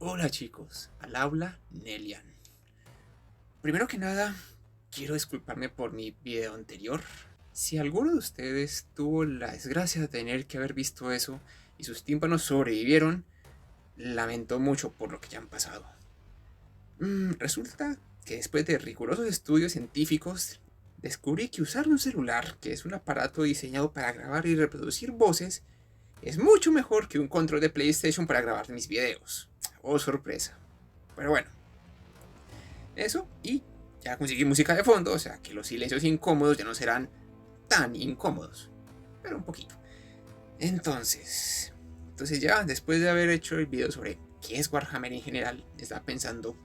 Hola chicos, al habla Nelian. Primero que nada, quiero disculparme por mi video anterior. Si alguno de ustedes tuvo la desgracia de tener que haber visto eso y sus tímpanos sobrevivieron, lamento mucho por lo que ya han pasado. Resulta que después de rigurosos estudios científicos, descubrí que usar un celular, que es un aparato diseñado para grabar y reproducir voces, es mucho mejor que un control de PlayStation para grabar mis videos. Oh, sorpresa. Pero bueno, eso, y ya conseguí música de fondo, o sea que los silencios incómodos ya no serán tan incómodos, pero un poquito. Entonces ya después de haber hecho el video sobre qué es Warhammer en general, estaba pensando,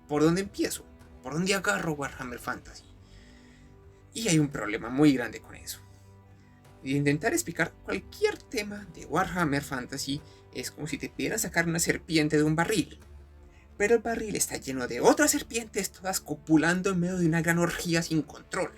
¿por dónde empiezo? ¿Por dónde agarro Warhammer Fantasy? Y hay un problema muy grande con eso. Y intentar explicar cualquier tema de Warhammer Fantasy es como si te pidieran sacar una serpiente de un barril. Pero el barril está lleno de otras serpientes todas copulando en medio de una gran orgía sin control.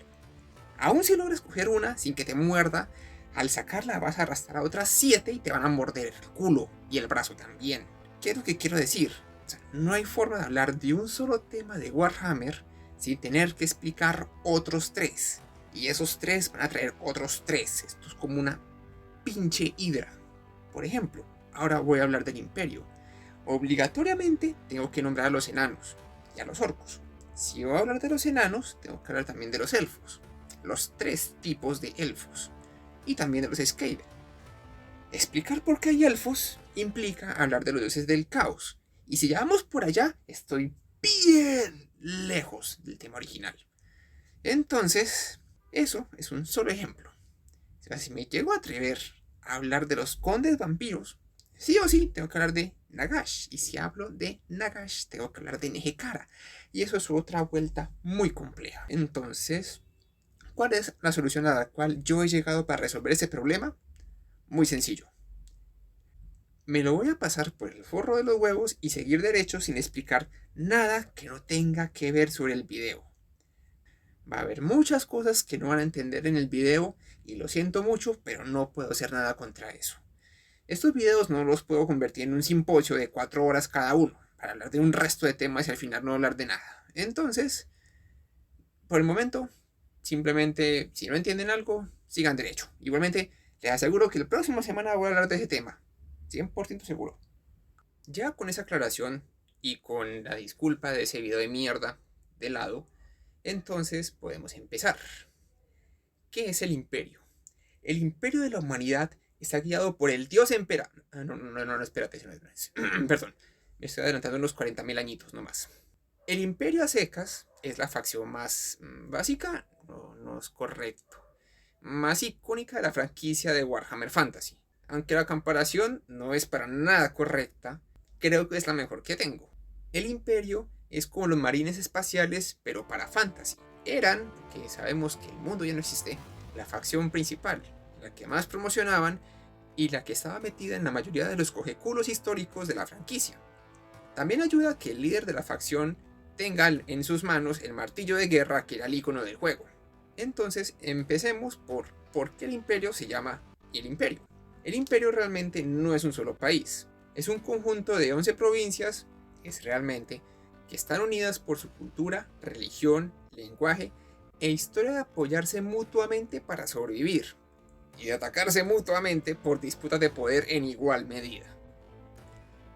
Aún si logras coger una sin que te muerda, al sacarla vas a arrastrar a otras 7 y te van a morder el culo y el brazo también. ¿Qué es lo que quiero decir? O sea, no hay forma de hablar de un solo tema de Warhammer sin tener que explicar otros 3. Y esos 3 van a traer otros 3. Esto es como una pinche hidra. Por ejemplo, ahora voy a hablar del Imperio. Obligatoriamente tengo que nombrar a los enanos y a los orcos. Si voy a hablar de los enanos, tengo que hablar también de los elfos. Los 3 tipos de elfos. Y también de los Skaven. Explicar por qué hay elfos implica hablar de los dioses del caos. Y si ya vamos por allá, estoy bien lejos del tema original. Entonces, eso es un solo ejemplo. O sea, si me llego a atrever a hablar de los condes vampiros, sí o sí tengo que hablar de Nagash. Y si hablo de Nagash, tengo que hablar de Nehekara. Y eso es otra vuelta muy compleja. Entonces, ¿cuál es la solución a la cual yo he llegado para resolver ese problema? Muy sencillo. Me lo voy a pasar por el forro de los huevos y seguir derecho sin explicar nada que no tenga que ver sobre el video. Va a haber muchas cosas que no van a entender en el video y lo siento mucho, pero no puedo hacer nada contra eso. Estos videos no los puedo convertir en un simposio de 4 horas cada uno para hablar de un resto de temas y al final no hablar de nada. Entonces, por el momento, simplemente si no entienden algo, sigan derecho. Igualmente, les aseguro que la próxima semana voy a hablar de ese tema. 100% seguro. Ya con esa aclaración y con la disculpa de ese video de mierda de lado, entonces podemos empezar. ¿Qué es el imperio? El imperio de la humanidad está guiado por el dios emperador. No, espérate, no es. Perdón, me estoy adelantando unos 40.000 añitos nomás. El imperio a secas es la facción más básica, no es correcto, más icónica de la franquicia de Warhammer Fantasy. Aunque la comparación no es para nada correcta, creo que es la mejor que tengo. El imperio es como los marines espaciales, pero para fantasy. Eran, que sabemos que el mundo ya no existe, la facción principal, la que más promocionaban y la que estaba metida en la mayoría de los cogeculos históricos de la franquicia. También ayuda a que el líder de la facción tenga en sus manos el martillo de guerra que era el icono del juego. Entonces empecemos por qué el imperio se llama el imperio. El imperio realmente no es un solo país, es un conjunto de 11 provincias, es realmente, que están unidas por su cultura, religión, lenguaje e historia de apoyarse mutuamente para sobrevivir, y de atacarse mutuamente por disputas de poder en igual medida.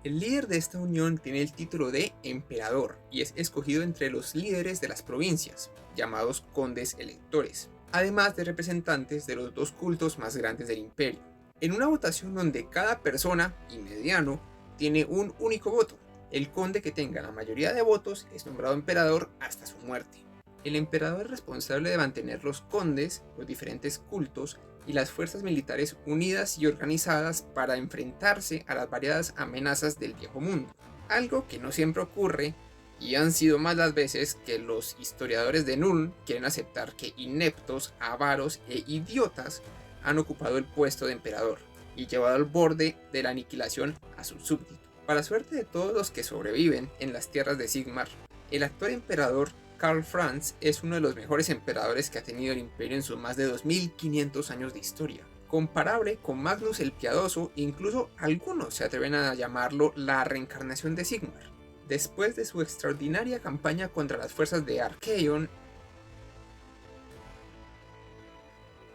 El líder de esta unión tiene el título de emperador y es escogido entre los líderes de las provincias, llamados condes electores, además de representantes de los 2 cultos más grandes del imperio, en una votación donde cada persona y mediano tiene un único voto. El conde que tenga la mayoría de votos es nombrado emperador hasta su muerte. El emperador es responsable de mantener los condes, los diferentes cultos y las fuerzas militares unidas y organizadas para enfrentarse a las variadas amenazas del viejo mundo, algo que no siempre ocurre y han sido más las veces que los historiadores de Nuln quieren aceptar que ineptos, avaros e idiotas han ocupado el puesto de emperador y llevado al borde de la aniquilación a su súbdito. Para suerte de todos los que sobreviven en las tierras de Sigmar, el actual emperador Karl Franz es uno de los mejores emperadores que ha tenido el imperio en sus más de 2500 años de historia, comparable con Magnus el Piadoso, incluso algunos se atreven a llamarlo la reencarnación de Sigmar. Después de su extraordinaria campaña contra las fuerzas de Archaon,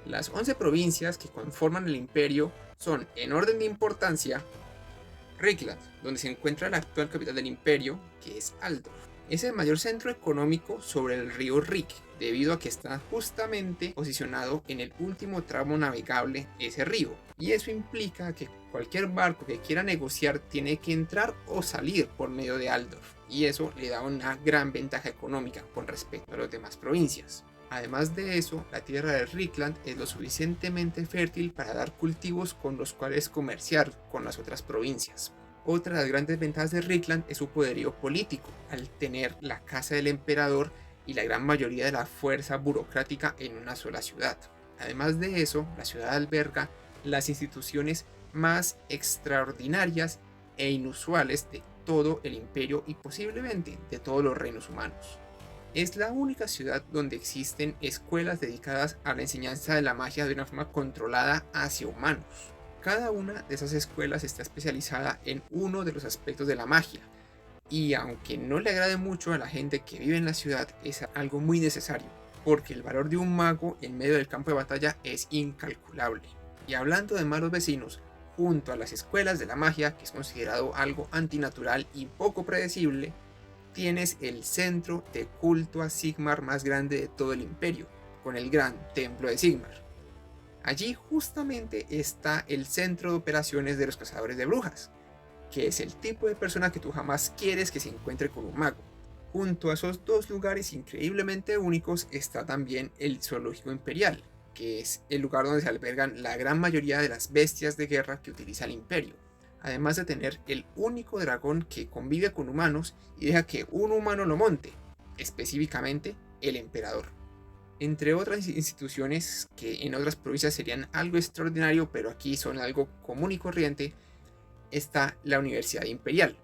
las 11 provincias que conforman el imperio son, en orden de importancia, Rickland, donde se encuentra la actual capital del imperio, que es Aldorf. Es el mayor centro económico sobre el río Rick, debido a que está justamente posicionado en el último tramo navegable de ese río. Y eso implica que cualquier barco que quiera negociar tiene que entrar o salir por medio de Aldorf. Y eso le da una gran ventaja económica con respecto a las demás provincias. Además de eso, la tierra de Rickland es lo suficientemente fértil para dar cultivos con los cuales comerciar con las otras provincias. Otra de las grandes ventajas de Rickland es su poderío político, al tener la casa del emperador y la gran mayoría de la fuerza burocrática en una sola ciudad. Además de eso, la ciudad alberga las instituciones más extraordinarias e inusuales de todo el imperio y posiblemente de todos los reinos humanos. Es la única ciudad donde existen escuelas dedicadas a la enseñanza de la magia de una forma controlada hacia humanos. Cada una de esas escuelas está especializada en uno de los aspectos de la magia, y aunque no le agrade mucho a la gente que vive en la ciudad, es algo muy necesario, porque el valor de un mago en medio del campo de batalla es incalculable. Y hablando de malos vecinos, junto a las escuelas de la magia, que es considerado algo antinatural y poco predecible, tienes el centro de culto a Sigmar más grande de todo el imperio, con el gran templo de Sigmar. Allí justamente está el centro de operaciones de los cazadores de brujas, que es el tipo de persona que tú jamás quieres que se encuentre con un mago. Junto a esos dos lugares increíblemente únicos está también el zoológico imperial, que es el lugar donde se albergan la gran mayoría de las bestias de guerra que utiliza el imperio. Además de tener el único dragón que convive con humanos y deja que un humano lo monte, específicamente el emperador. Entre otras instituciones que en otras provincias serían algo extraordinario, pero aquí son algo común y corriente, está la Universidad Imperial,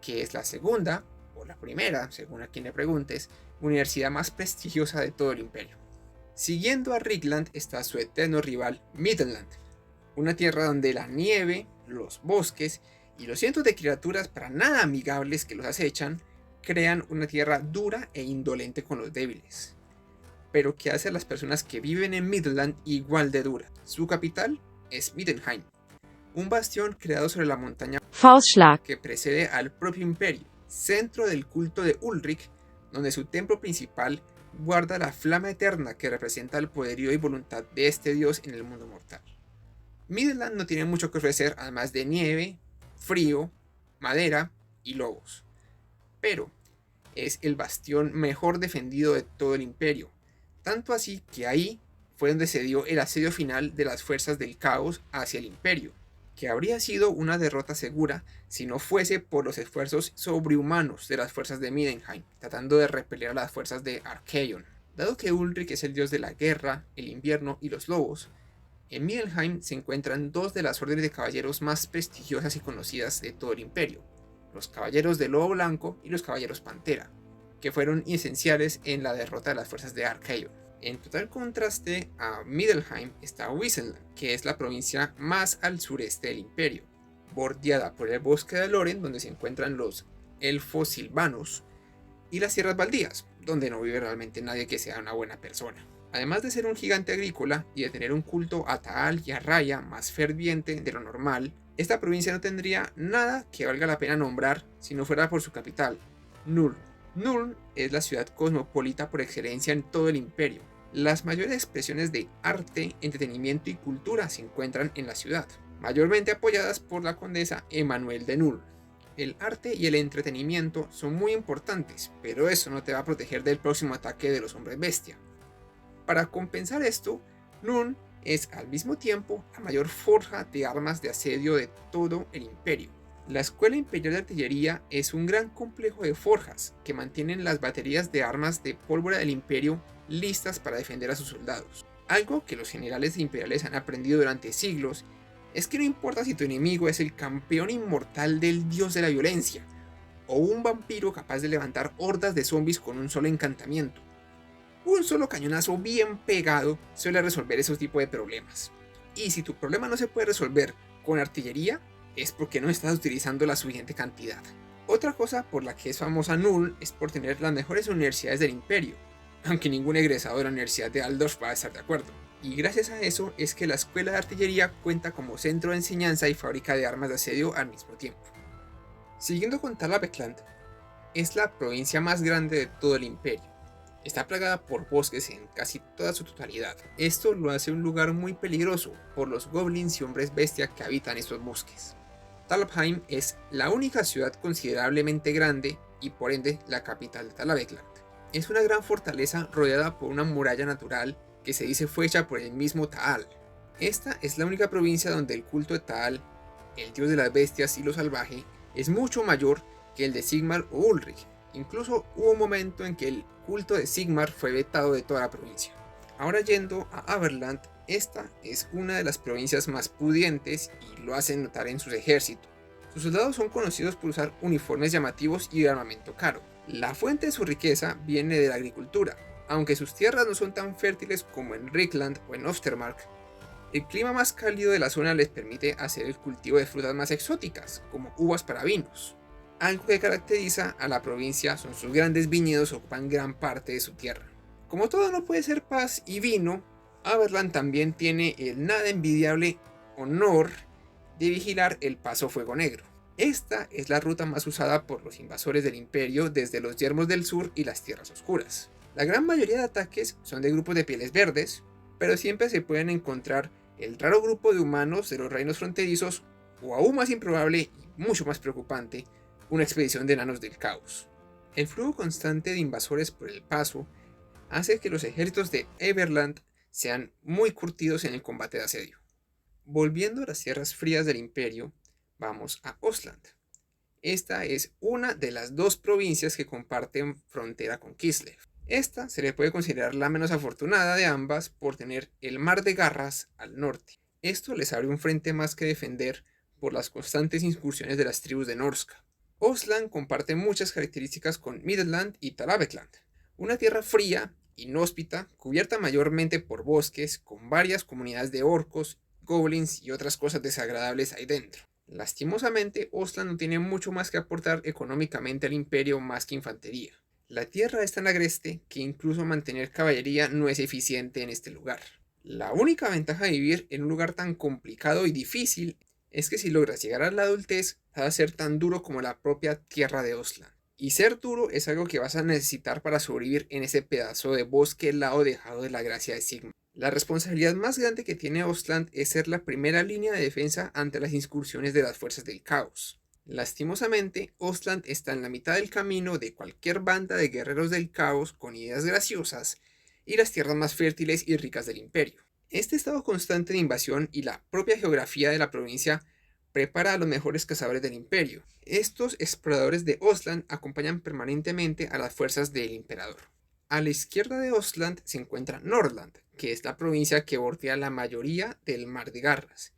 que es la segunda, o la primera, según a quien le preguntes, universidad más prestigiosa de todo el imperio. Siguiendo a Rickland está su eterno rival Midland, una tierra donde la nieve, los bosques y los cientos de criaturas para nada amigables que los acechan crean una tierra dura e indolente con los débiles, pero que hace a las personas que viven en Midland igual de dura. Su capital es Middenheim, un bastión creado sobre la montaña Falschlag, que precede al propio imperio, centro del culto de Ulrich, donde su templo principal guarda la flama eterna que representa el poderío y voluntad de este dios en el mundo mortal. Midland no tiene mucho que ofrecer además de nieve, frío, madera y lobos, pero es el bastión mejor defendido de todo el imperio, tanto así que ahí fue donde se dio el asedio final de las fuerzas del caos hacia el imperio, que habría sido una derrota segura si no fuese por los esfuerzos sobrehumanos de las fuerzas de Middenheim, tratando de repeler a las fuerzas de Archaon. Dado que Ulrich es el dios de la guerra, el invierno y los lobos, en Middenheim se encuentran dos de las órdenes de caballeros más prestigiosas y conocidas de todo el imperio, los caballeros del lobo blanco y los caballeros pantera, que fueron esenciales en la derrota de las fuerzas de Archaon. En total contraste a Middenheim está Wissenland, que es la provincia más al sureste del imperio, bordeada por el bosque de Loren, donde se encuentran los elfos silvanos, y las tierras baldías, donde no vive realmente nadie que sea una buena persona. Además de ser un gigante agrícola y de tener un culto a Taal y a Raya más ferviente de lo normal, esta provincia no tendría nada que valga la pena nombrar si no fuera por su capital, Nuln. Nuln es la ciudad cosmopolita por excelencia en todo el imperio. Las mayores expresiones de arte, entretenimiento y cultura se encuentran en la ciudad, mayormente apoyadas por la condesa Emanuel de Nuln. El arte y el entretenimiento son muy importantes, pero eso no te va a proteger del próximo ataque de los hombres bestia. Para compensar esto, Nuln es al mismo tiempo la mayor forja de armas de asedio de todo el imperio. La Escuela Imperial de Artillería es un gran complejo de forjas que mantienen las baterías de armas de pólvora del imperio listas para defender a sus soldados. Algo que los generales imperiales han aprendido durante siglos es que no importa si tu enemigo es el campeón inmortal del dios de la violencia o un vampiro capaz de levantar hordas de zombies con un solo encantamiento. Un solo cañonazo bien pegado suele resolver esos tipos de problemas. Y si tu problema no se puede resolver con artillería, es porque no estás utilizando la suficiente cantidad. Otra cosa por la que es famosa Null es por tener las mejores universidades del imperio, aunque ningún egresado de la Universidad de Aldorf va a estar de acuerdo. Y gracias a eso es que la escuela de artillería cuenta como centro de enseñanza y fábrica de armas de asedio al mismo tiempo. Siguiendo con Talabecland, es la provincia más grande de todo el imperio. Está plagada por bosques en casi toda su totalidad. Esto lo hace un lugar muy peligroso por los goblins y hombres bestia que habitan estos bosques. Talabheim es la única ciudad considerablemente grande y por ende la capital de Talabecland. Es una gran fortaleza rodeada por una muralla natural que se dice fue hecha por el mismo Taal. Esta es la única provincia donde el culto de Taal, el dios de las bestias y lo salvaje, es mucho mayor que el de Sigmar o Ulrich. Incluso hubo un momento en que el culto de Sigmar fue vetado de toda la provincia. Ahora yendo a Averland, esta es una de las provincias más pudientes y lo hacen notar en sus ejércitos. Sus soldados son conocidos por usar uniformes llamativos y armamento caro. La fuente de su riqueza viene de la agricultura. Aunque sus tierras no son tan fértiles como en Rickland o en Ostermark, el clima más cálido de la zona les permite hacer el cultivo de frutas más exóticas, como uvas para vinos. Algo que caracteriza a la provincia son sus grandes viñedos que ocupan gran parte de su tierra. Como todo no puede ser paz y vino, Averland también tiene el nada envidiable honor de vigilar el Paso Fuego Negro. Esta es la ruta más usada por los invasores del imperio desde los Yermos del Sur y las Tierras Oscuras. La gran mayoría de ataques son de grupos de pieles verdes, pero siempre se pueden encontrar el raro grupo de humanos de los reinos fronterizos, o aún más improbable y mucho más preocupante, una expedición de enanos del caos. El flujo constante de invasores por el paso hace que los ejércitos de Everland sean muy curtidos en el combate de asedio. Volviendo a las tierras frías del imperio, vamos a Ostland. Esta es una de las dos provincias que comparten frontera con Kislev. Esta se le puede considerar la menos afortunada de ambas por tener el Mar de Garras al norte. Esto les abre un frente más que defender por las constantes incursiones de las tribus de Norska. Ostland comparte muchas características con Midland y Talabecland, una tierra fría, inhóspita, cubierta mayormente por bosques, con varias comunidades de orcos, goblins y otras cosas desagradables ahí dentro. Lastimosamente, Ostland no tiene mucho más que aportar económicamente al imperio más que infantería. La tierra es tan agreste que incluso mantener caballería no es eficiente en este lugar. La única ventaja de vivir en un lugar tan complicado y difícil es que si logras llegar a la adultez, vas a ser tan duro como la propia tierra de Ostland. Y ser duro es algo que vas a necesitar para sobrevivir en ese pedazo de bosque helado dejado de la gracia de Sigmar. La responsabilidad más grande que tiene Ostland es ser la primera línea de defensa ante las incursiones de las fuerzas del caos. Lastimosamente, Ostland está en la mitad del camino de cualquier banda de guerreros del caos con ideas graciosas y las tierras más fértiles y ricas del imperio. Este estado constante de invasión y la propia geografía de la provincia prepara a los mejores cazadores del imperio. Estos exploradores de Ostland acompañan permanentemente a las fuerzas del emperador. A la izquierda de Ostland se encuentra Nordland, que es la provincia que bordea la mayoría del Mar de Garras,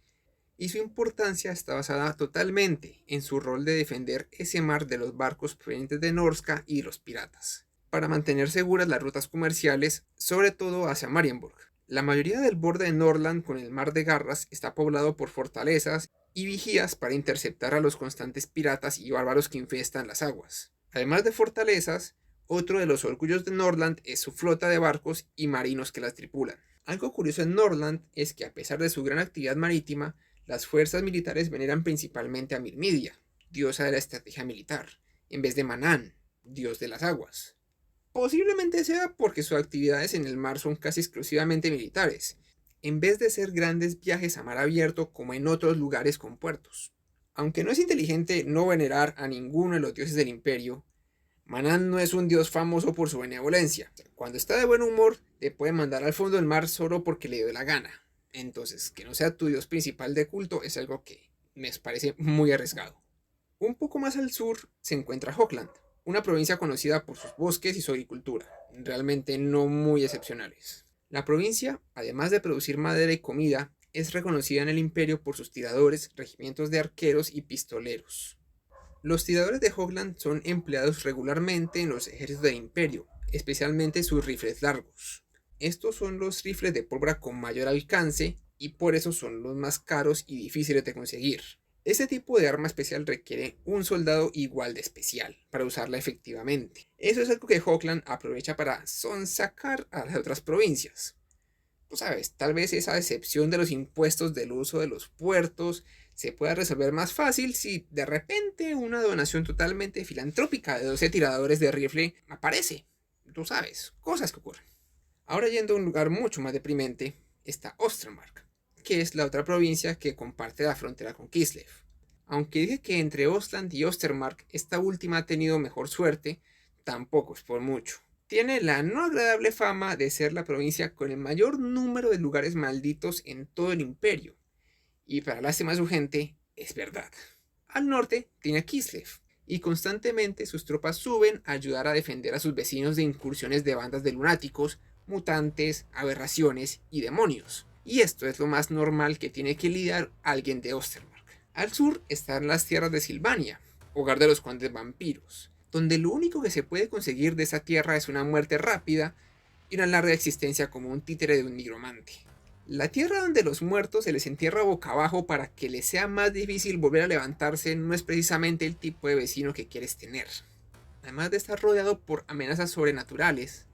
y su importancia está basada totalmente en su rol de defender ese mar de los barcos provenientes de Norska y los piratas, para mantener seguras las rutas comerciales, sobre todo hacia Marienburg. La mayoría del borde de Nordland con el Mar de Garras está poblado por fortalezas y vigías para interceptar a los constantes piratas y bárbaros que infestan las aguas. Además de fortalezas, otro de los orgullos de Nordland es su flota de barcos y marinos que las tripulan. Algo curioso en Nordland es que a pesar de su gran actividad marítima, las fuerzas militares veneran principalmente a Mirmidia, diosa de la estrategia militar, en vez de Manán, dios de las aguas. Posiblemente sea porque sus actividades en el mar son casi exclusivamente militares, en vez de ser grandes viajes a mar abierto como en otros lugares con puertos. Aunque no es inteligente no venerar a ninguno de los dioses del imperio, Manán no es un dios famoso por su benevolencia. Cuando está de buen humor, te puede mandar al fondo del mar solo porque le dio la gana. Entonces, que no sea tu dios principal de culto es algo que me parece muy arriesgado. Un poco más al sur se encuentra Hochland, una provincia conocida por sus bosques y su agricultura, realmente no muy excepcionales. La provincia, además de producir madera y comida, es reconocida en el imperio por sus tiradores, regimientos de arqueros y pistoleros. Los tiradores de Hochland son empleados regularmente en los ejércitos del imperio, especialmente sus rifles largos. Estos son los rifles de pólvora con mayor alcance y por eso son los más caros y difíciles de conseguir. Este tipo de arma especial requiere un soldado igual de especial para usarla efectivamente. Eso es algo que Hochland aprovecha para sonsacar a las otras provincias. Tú sabes, tal vez esa excepción de los impuestos del uso de los puertos se pueda resolver más fácil si de repente una donación totalmente filantrópica de 12 tiradores de rifle aparece. Tú sabes, cosas que ocurren. Ahora yendo a un lugar mucho más deprimente, está Ostermark, que es la otra provincia que comparte la frontera con Kislev. Aunque dije que entre Ostland y Ostermark esta última ha tenido mejor suerte, tampoco es por mucho. Tiene la no agradable fama de ser la provincia con el mayor número de lugares malditos en todo el imperio. Y para lástima de su gente, es verdad. Al norte tiene a Kislev, y constantemente sus tropas suben a ayudar a defender a sus vecinos de incursiones de bandas de lunáticos, mutantes, aberraciones y demonios. Y esto es lo más normal que tiene que lidiar alguien de Ostermark. Al sur están las tierras de Silvania, hogar de los condes vampiros, donde lo único que se puede conseguir de esa tierra es una muerte rápida y una larga existencia como un títere de un nigromante. La tierra donde los muertos se les entierra boca abajo para que les sea más difícil volver a levantarse no es precisamente el tipo de vecino que quieres tener. Además de estar rodeado por amenazas sobrenaturales,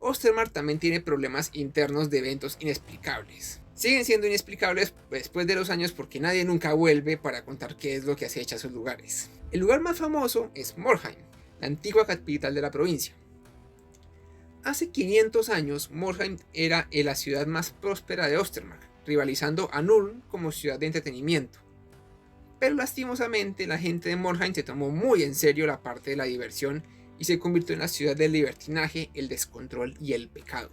Ostermark también tiene problemas internos de eventos inexplicables. Siguen siendo inexplicables después de los años porque nadie nunca vuelve para contar qué es lo que acecha esos lugares. El lugar más famoso es Morhaime, la antigua capital de la provincia. Hace 500 años, Morhaime era la ciudad más próspera de Ostermark, rivalizando a Nuln como ciudad de entretenimiento. Pero lastimosamente la gente de Morhaime se tomó muy en serio la parte de la diversión y se convirtió en la ciudad del libertinaje, el descontrol y el pecado.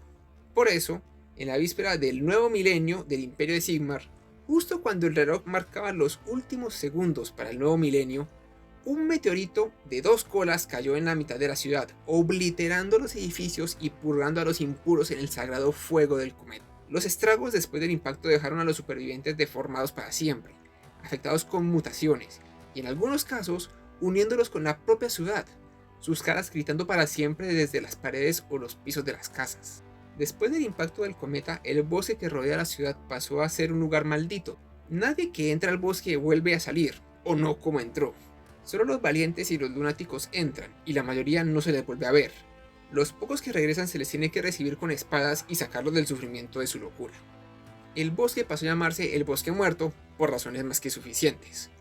Por eso, en la víspera del nuevo milenio del Imperio de Sigmar, justo cuando el reloj marcaba los últimos segundos para el nuevo milenio, un meteorito de 2 colas cayó en la mitad de la ciudad, obliterando los edificios y purgando a los impuros en el sagrado fuego del cometa. Los estragos después del impacto dejaron a los supervivientes deformados para siempre, afectados con mutaciones, y en algunos casos uniéndolos con la propia ciudad, sus caras gritando para siempre desde las paredes o los pisos de las casas. Después del impacto del cometa, el bosque que rodea la ciudad pasó a ser un lugar maldito. Nadie que entra al bosque vuelve a salir, o no como entró. Solo los valientes y los lunáticos entran, y la mayoría no se les vuelve a ver. Los pocos que regresan se les tiene que recibir con espadas y sacarlos del sufrimiento de su locura. El bosque pasó a llamarse el Bosque Muerto, por razones más que suficientes.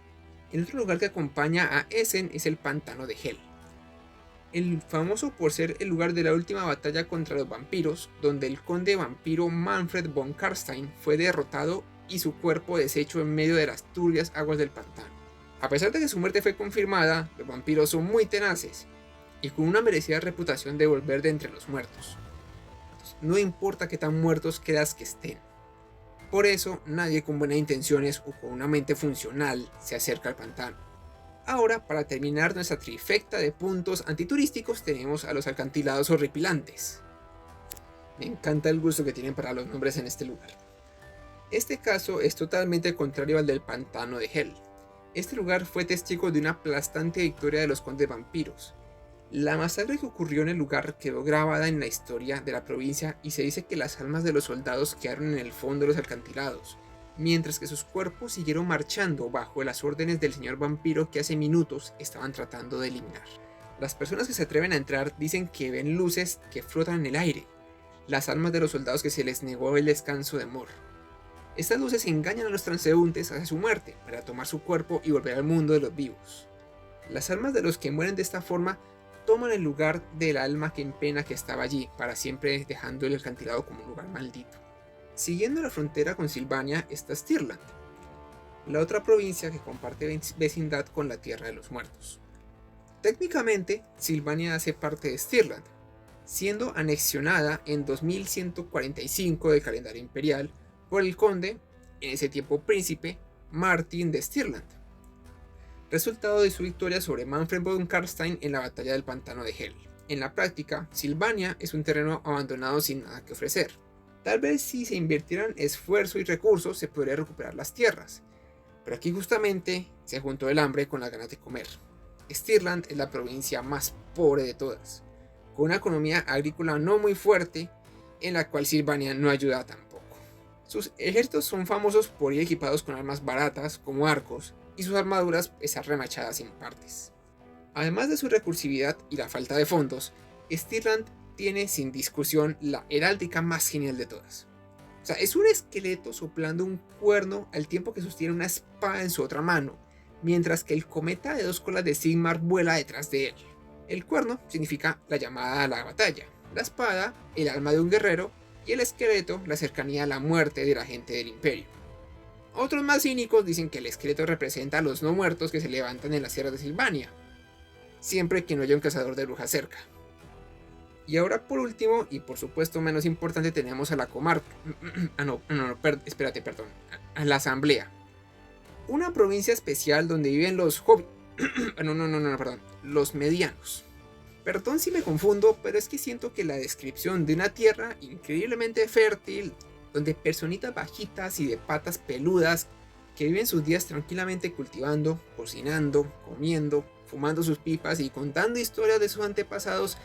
El otro lugar que acompaña a Essen es el Pantano de Hel. El famoso por ser el lugar de la última batalla contra los vampiros, donde el conde vampiro Manfred von Karstein fue derrotado y su cuerpo deshecho en medio de las turbias aguas del pantano. A pesar de que su muerte fue confirmada, los vampiros son muy tenaces y con una merecida reputación de volver de entre los muertos. No importa qué tan muertos creas que estén. Por eso, nadie con buenas intenciones o con una mente funcional se acerca al pantano. Ahora, para terminar nuestra trifecta de puntos antiturísticos, tenemos a los acantilados horripilantes. Me encanta el gusto que tienen para los nombres en este lugar. Este caso es totalmente contrario al del Pantano de Hel. Este lugar fue testigo de una aplastante victoria de los condes vampiros. La masacre que ocurrió en el lugar quedó grabada en la historia de la provincia y se dice que las almas de los soldados quedaron en el fondo de los acantilados, mientras que sus cuerpos siguieron marchando bajo las órdenes del señor vampiro que hace minutos estaban tratando de eliminar. Las personas que se atreven a entrar dicen que ven luces que flotan en el aire, las almas de los soldados que se les negó el descanso de amor. Estas luces engañan a los transeúntes hacia su muerte para tomar su cuerpo y volver al mundo de los vivos. Las almas de los que mueren de esta forma toman el lugar del alma que en pena que estaba allí, para siempre dejando el acantilado como un lugar maldito. Siguiendo la frontera con Silvania está Stirland, la otra provincia que comparte vecindad con la Tierra de los Muertos. Técnicamente, Silvania hace parte de Stirland, siendo anexionada en 2145 del calendario imperial por el conde, en ese tiempo príncipe, Martin de Stirland, resultado de su victoria sobre Manfred von Karstein en la batalla del Pantano de Hel. En la práctica, Silvania es un terreno abandonado sin nada que ofrecer. Tal vez si se invirtieran esfuerzo y recursos se podría recuperar las tierras, pero aquí justamente se juntó el hambre con las ganas de comer. Stirland es la provincia más pobre de todas, con una economía agrícola no muy fuerte, en la cual Silvania no ayuda tampoco. Sus ejércitos son famosos por ir equipados con armas baratas como arcos y sus armaduras están remachadas en partes. Además de su recursividad y la falta de fondos, Stirland tiene sin discusión la heráldica más genial de todas. O sea, es un esqueleto soplando un cuerno al tiempo que sostiene una espada en su otra mano, mientras que el cometa de 2 colas de Sigmar vuela detrás de él. El cuerno significa la llamada a la batalla, la espada, el alma de un guerrero, y el esqueleto, la cercanía a la muerte de la gente del imperio. Otros más cínicos dicen que el esqueleto representa a los no muertos que se levantan en las sierras de Silvania, siempre que no haya un cazador de brujas cerca. Y ahora por último, y por supuesto menos importante, tenemos a la comarca. A la asamblea. Una provincia especial donde viven los hobbits. Los medianos. Perdón si me confundo, pero es que siento que la descripción de una tierra increíblemente fértil, donde personitas bajitas y de patas peludas que viven sus días tranquilamente cultivando, cocinando, comiendo, fumando sus pipas y contando historias de sus antepasados,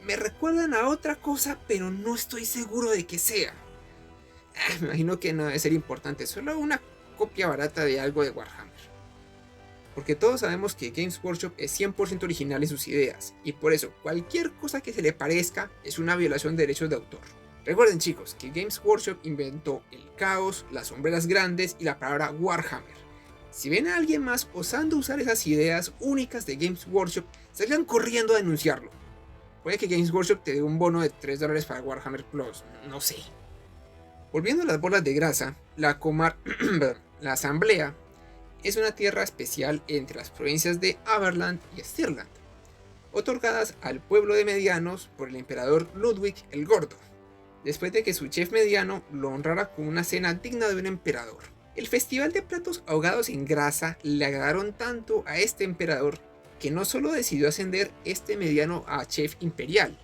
me recuerdan a otra cosa, pero no estoy seguro de qué sea. Me imagino que no debe ser importante, solo una copia barata de algo de Warhammer. Porque todos sabemos que Games Workshop es 100% original en sus ideas, y por eso cualquier cosa que se le parezca es una violación de derechos de autor. Recuerden chicos, que Games Workshop inventó el caos, las sombreras grandes y la palabra Warhammer. Si ven a alguien más osando usar esas ideas únicas de Games Workshop, salgan corriendo a denunciarlo. Puede que Games Workshop te dé un bono de $3 para Warhammer Plus, no sé. Volviendo a las bolas de grasa, la asamblea es una tierra especial entre las provincias de Averland y Stirland, otorgadas al pueblo de medianos por el emperador Ludwig el Gordo, después de que su chef mediano lo honrara con una cena digna de un emperador. El festival de platos ahogados en grasa le agradaron tanto a este emperador que no solo decidió ascender este mediano a chef imperial,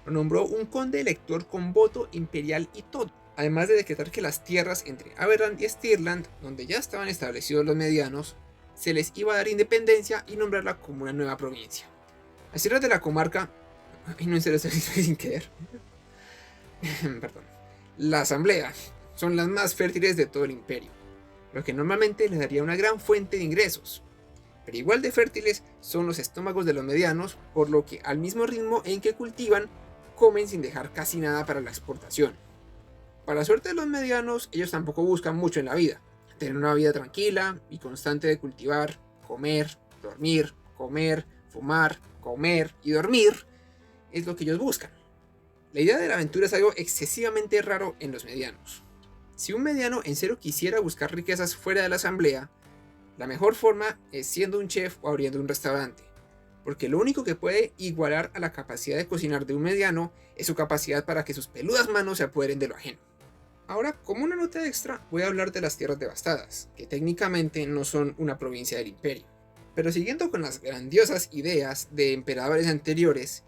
lo nombró un conde elector con voto imperial y todo, además de decretar que las tierras entre Averland y Stirland, donde ya estaban establecidos los medianos, se les iba a dar independencia y nombrarla como una nueva provincia. Las tierras de la comarca, no en serio, sin querer, perdón, la asamblea, son las más fértiles de todo el imperio, lo que normalmente les daría una gran fuente de ingresos. Pero igual de fértiles son los estómagos de los medianos, por lo que al mismo ritmo en que cultivan, comen sin dejar casi nada para la exportación. Para suerte de los medianos, ellos tampoco buscan mucho en la vida. Tener una vida tranquila y constante de cultivar, comer, dormir, comer, fumar, comer y dormir es lo que ellos buscan. La idea de la aventura es algo excesivamente raro en los medianos. Si un mediano en serio quisiera buscar riquezas fuera de la asamblea, la mejor forma es siendo un chef o abriendo un restaurante, porque lo único que puede igualar a la capacidad de cocinar de un mediano es su capacidad para que sus peludas manos se apoderen de lo ajeno. Ahora, como una nota extra, voy a hablar de las Tierras Devastadas, que técnicamente no son una provincia del imperio. Pero siguiendo con las grandiosas ideas de emperadores anteriores,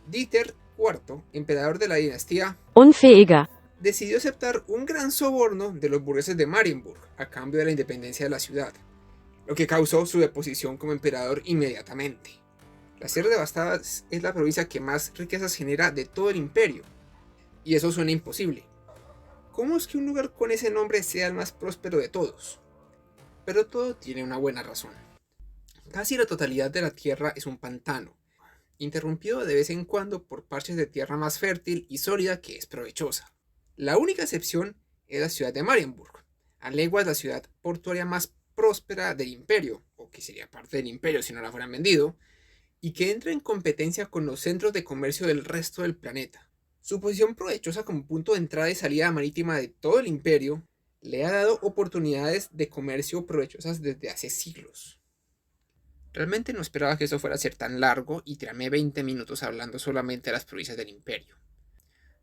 Dieter IV, emperador de la dinastía Unfähiger, decidió aceptar un gran soborno de los burgueses de Marienburg a cambio de la independencia de la ciudad, lo que causó su deposición como emperador inmediatamente. Las Tierras Devastadas es la provincia que más riquezas genera de todo el imperio, y eso suena imposible. ¿Cómo es que un lugar con ese nombre sea el más próspero de todos? Pero todo tiene una buena razón. Casi la totalidad de la tierra es un pantano, interrumpido de vez en cuando por parches de tierra más fértil y sólida que es provechosa. La única excepción es la ciudad de Marienburg, a leguas la ciudad portuaria más próspera del imperio, o que sería parte del imperio si no la fueran vendido, y que entra en competencia con los centros de comercio del resto del planeta. Su posición provechosa como punto de entrada y salida marítima de todo el imperio le ha dado oportunidades de comercio provechosas desde hace siglos. Realmente no esperaba que eso fuera a ser tan largo y tirarme 20 minutos hablando solamente de las provincias del imperio.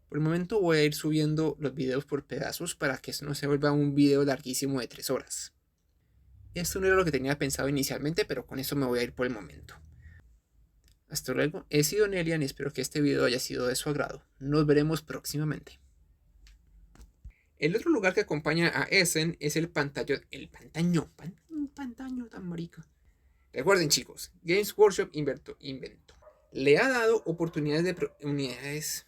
Por el momento voy a ir subiendo los videos por pedazos para que eso no se vuelva un video larguísimo de 3 horas. Esto no era lo que tenía pensado inicialmente, pero con eso me voy a ir por el momento. Hasta luego, he sido Nelian y espero que este video haya sido de su agrado. Nos veremos próximamente. El otro lugar que acompaña a Essen es el pantaño tan marica. Recuerden chicos, Games Workshop inventó. Le ha dado oportunidades de unidades.